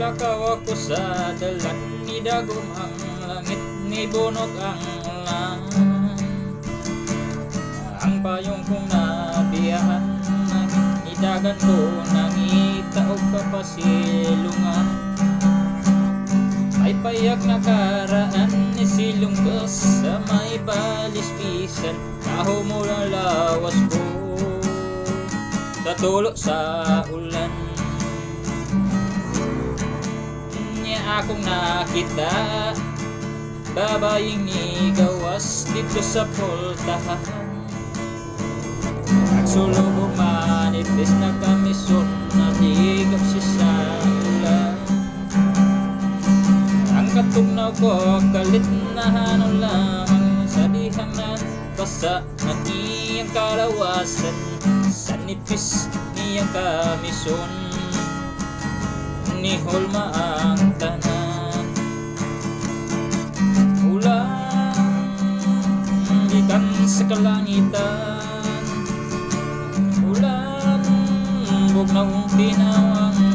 Naglakaw ako sa dalan, ni dagom ang langit, ni bunot ang ulan. Ang payong kong nabiyahan, idagan ko nangita o kapasilungan. May payak na karaan, isilong ko sa may balispisan. Taho mo lang lawas ko sa tulo sa ulan. Niya akong nakita, babaying ni gawas dito sa pultahan. Nagsulog o manipis na kamisyon, naligap siya sa ulan. Ang katugnaw ko, kalit na hanong lamang sa dihang na basa ng iyang kalawasan. Sa nipis niyang kamisyon, ni hulma ang tanan. Ulan, ikan sa kalangitan. Ulan, bugnaw tinawang